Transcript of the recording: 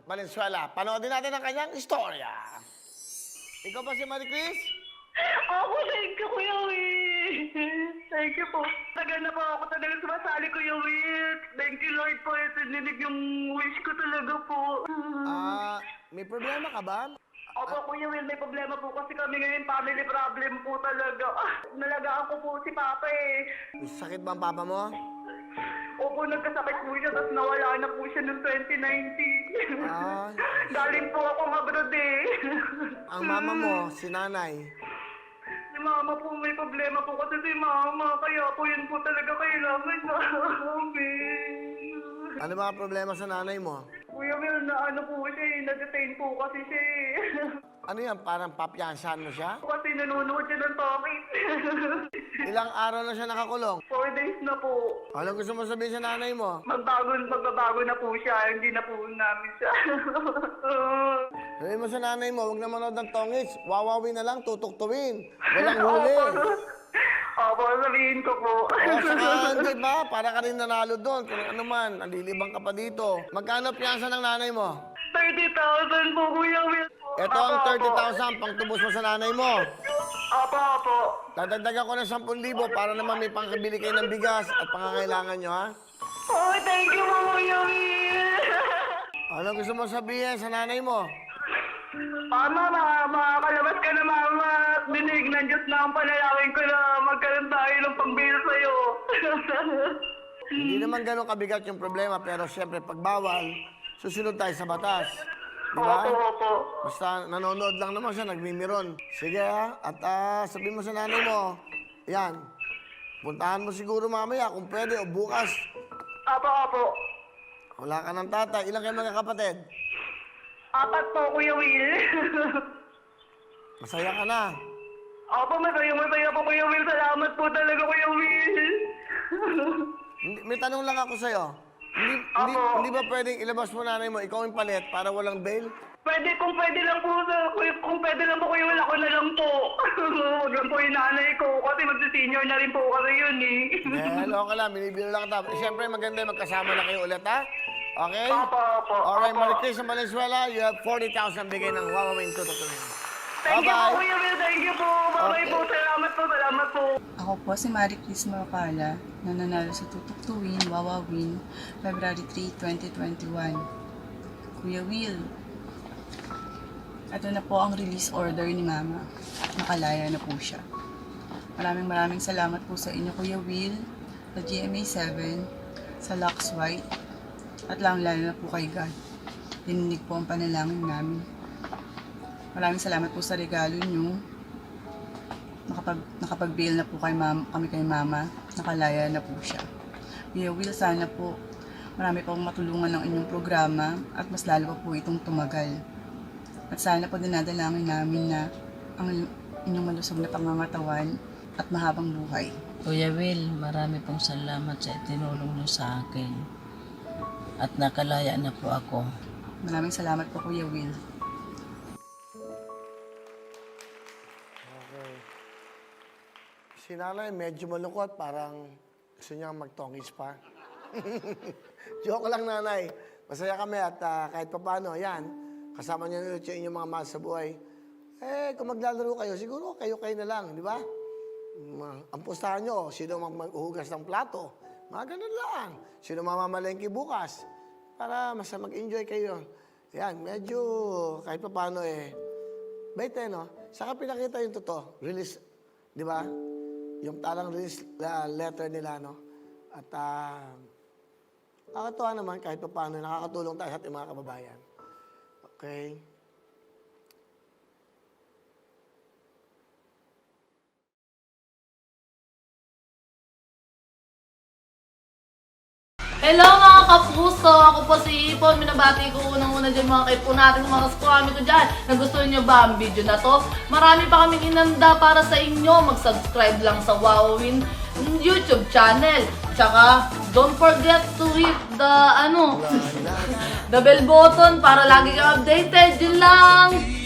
Valenzuela. Panoodin natin ang kanyang istorya. Ikaw ba si Marie Chris? Ako, thank you, Kuya Will. Thank you po. Tagal na po ako talaga sumasali, Kuya Will. Thank you, Lord po. Sininig yung wish ko talaga po. May problema ka ba? Opo, Kuya Will, may problema po kasi kami ngayon, family problem po talaga. Nalagaan ko po si Papa eh. May sakit ba ang papa mo? Opo, nagkasakit po siya, tapos nawala na po siya noong 2019. Galing po akong abroad eh. Ang mama mo, si nanay. Si Mama po, may problema po kasi si Mama, kaya po yun po talaga kailangan namin. Ano ba ang problema sa nanay mo? Kuya Will, na ano po siya eh, na-detain po kasi siya eh. Ano yan, parang papyansahan mo siya? Kasi nanonood siya ng talkies. Ilang araw na siya nakakulong? 4 days na po. Ano gusto mo sabihin sa nanay mo? Magbabago na po siya, hindi na po namin siya. Sabihin mo sa nanay mo, huwag na manood ng tongits. Wawawin na lang, tutuktuin. Walang huli. Opo, sabihin ko po. Saka, di ba? Para ka rin nanalo doon. Kung ano man, nalilibang ka pa dito. Magkano piyansa ng nanay mo? 30,000 po, Kuya Will. Ito ang 30,000 pang tubos mo sa nanay mo. Opo. Dadagdagan ko ng 10,000 para naman may pangkabili kayo ng bigas at pangangailangan nyo, ha? Oh, thank you po, Kuya Will. Ano gusto mo sabihin sa nanay mo? Mama, makakalabas ka na, Mama. Dinig ng Diyos na ang panalangin ko na magkaroon tayo ng pambira sa'yo. Hindi naman ganun kabigat yung problema, pero siyempre pag bawal, susunod tayo sa batas. Di ba? Opo. Basta nanonood lang naman siya, nagmimiron. Sige ha, at sabihin mo sa nanay mo, yan, puntahan mo siguro mamaya kung pwede o bukas. Opo. Wala ka ng tatay, ilang kayo mga kapatid? 4 po, Kuya Will. Masaya ka na. Opo, masaya po, Kuya Will. Salamat po talaga, Kuya Will. May tanong lang ako sa'yo. Hindi ba pwedeng ilabas mo nanay mo, ikaw yung palit para walang bail? Kung pwede lang po, Kuya Will, ako na lang po. Huwag lang po yung nanay ko kasi magsi-senior na rin po kasi yun eh. Hello ka lang, binibiro lang kita. Siyempre maganda yung magkasama na kayo ulit, ha? Okay? Opo. Alright, Marie Chris ng Valenzuela, you have 40,000 bigay ng Wawawin tututunin. Thank you po, Kuya Will. Thank you po. Bye-bye po. Salamat po. Ako po si Marie Chris Mapala, na nanalo sa Tutuktuin, Wawawin, February 3, 2021. Kuya Will, ito na po ang release order ni Mama. Nakalaya na po siya. Maraming salamat po sa inyo, Kuya Will, sa GMA7, sa Lux White, at lalo na po kay God. Dininig po ang panalangin namin. Maraming salamat po sa regalo nyo. Nakapag-bail na po kami kay Mama. Nakalaya na po siya. Kuya Will, sana po marami pong matulungan ng inyong programa at mas lalo pa po itong tumagal. At sana po dinadalangin namin na ang inyong malusog na pangangatawan at mahabang buhay. Kuya Will, marami pong salamat sa itinulong niyo sa akin. At nakalaya na po ako. Maraming salamat po, Kuya Will. Okay. Si nanay medyo malungkot, parang gusto niya magtongis pa. Joke lang, nanay. Masaya kami at kahit paano, yan, kasama niyo ulit yung inyong mga mahal sa buhay. Kung maglalaro kayo, siguro kayo na lang, di ba? Ang pustahan nyo, sino maghuhugas ng plato. Mga ganun lang. Sino mamamalengke bukas? Para mas mag-enjoy kayo. Yan, medyo kahit pa paano bait no? Saka pinakita yung totoo. Release, di ba? Yung talang release letter nila, no? At nakakatuwa naman kahit pa paano nakakatulong tayo sa ating mga kababayan. Okay? Hello mga kapuso! Ako po si Ipon. Minabati ko unang-una dyan mga kaipo natin, mga kaskwami ko dyan. Nagustuhan nyo ba ang video na to? Marami pa kaming inanda para sa inyo. Mag-subscribe lang sa Wawawin YouTube channel. Tsaka, don't forget to hit the, the bell button para lagi kang updated. Yun lang!